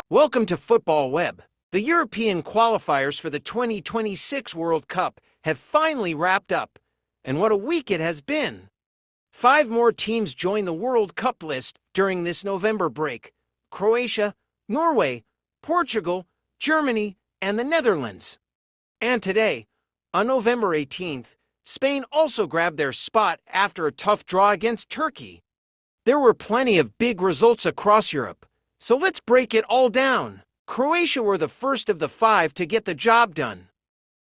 Welcome to Footballweb. The European qualifiers for the 2026 World Cup have finally wrapped up, and what a week it has been. 5 more teams join the World Cup list during this November break: Croatia, Norway, Portugal, Germany, and the Netherlands. And today, on November 18th, Spain also grabbed their spot after a tough draw against Turkey. There were plenty of big results across Europe, so let's break it all down. Croatia were the first of the 5 to get the job done.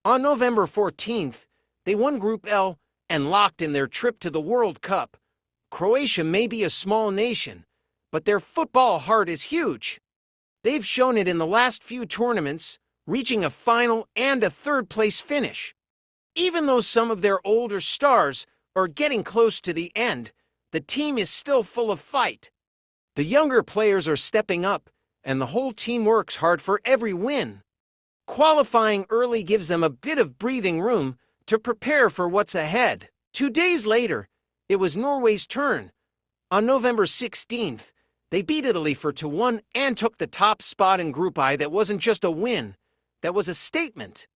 On November 14th, they won Group L and locked in their trip to the World Cup. Croatia may be a small nation, but their football heart is huge. They've shown it in the last few tournaments, reaching a final and a third-place finish. Even though some of their older stars are getting close to the end, the team is still full of fight. The younger players are stepping up, and the whole team works hard for every win. Qualifying early gives them a bit of breathing room to prepare for what's ahead. 2 days later, it was Norway's turn. On November 16th, they beat Italy for 2-1 and took the top spot in Group I. That wasn't just a win, that was a statement.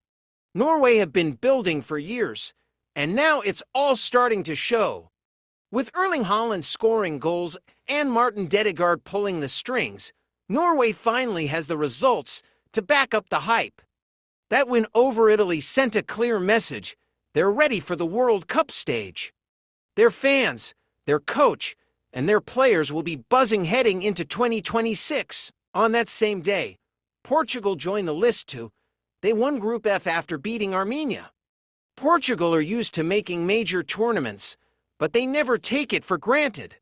Norway have been building for years, and now it's all starting to show. With Erling Haaland scoring goals and Martin Dedegaard pulling the strings, Norway finally has the results to back up the hype. That win over Italy sent a clear message: they're ready for the World Cup stage. Their fans, their coach, and their players will be buzzing heading into 2026. On that same day, Portugal joined the list too. They won Group F after beating Armenia. Portugal are used to making major tournaments, but they never take it for granted.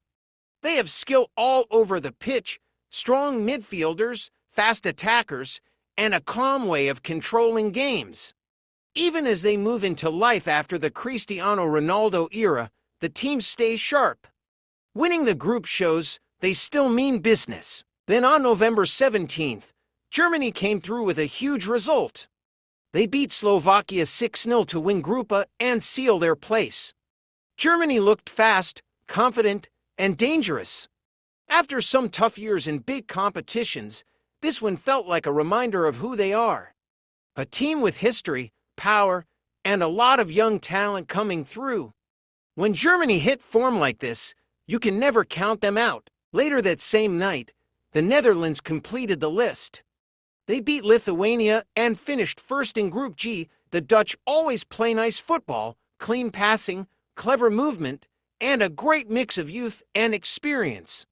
They have skill all over the pitch, strong midfielders, fast attackers, and a calm way of controlling games. Even as they move into life after the Cristiano Ronaldo era, the team stays sharp. Winning the group shows they still mean business. Then on November 17th, Germany came through with a huge result. They beat Slovakia 6-0 to win Group A and seal their place. Germany looked fast, confident, and dangerous. After some tough years in big competitions, this one felt like a reminder of who they are. A team with history, power, and a lot of young talent coming through. When Germany hit form like this, you can never count them out. Later that same night, the Netherlands completed the list. They beat Lithuania and finished first in Group G. The Dutch always play nice football, clean passing, clever movement, and a great mix of youth and experience.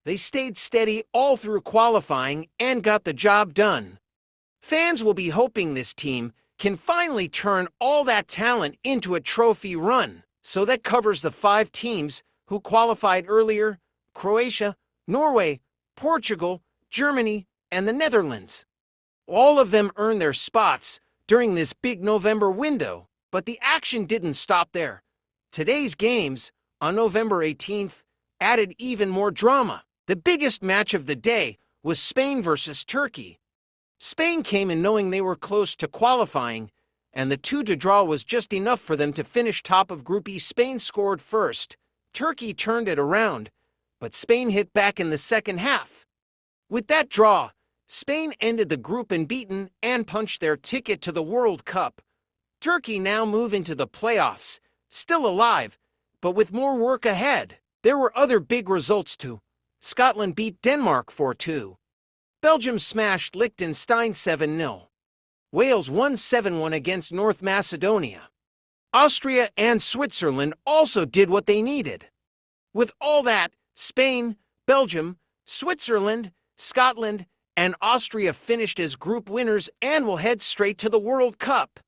They stayed steady all through qualifying and got the job done. Fans will be hoping this team can finally turn all that talent into a trophy run. So that covers the 5 teams who qualified earlier: Croatia, Norway, Portugal, Germany, and the Netherlands. All of them earned their spots during this big November window, but the action didn't stop there. Today's games, on November 18th, added even more drama. The biggest match of the day was Spain versus Turkey. Spain came in knowing they were close to qualifying, and the 2-2 draw was just enough for them to finish top of Group E. Spain scored first. Turkey turned it around, but Spain hit back in the second half. With that draw, Spain ended the group unbeaten and punched their ticket to the World Cup. Turkey now move into the playoffs, still alive, but with more work ahead. There were other big results too. Scotland beat Denmark 4-2. Belgium smashed Liechtenstein 7-0. Wales won 7-1 against North Macedonia. Austria and Switzerland also did what they needed. With all that, Spain, Belgium, Switzerland, Scotland, and Austria finished as group winners and will head straight to the World Cup.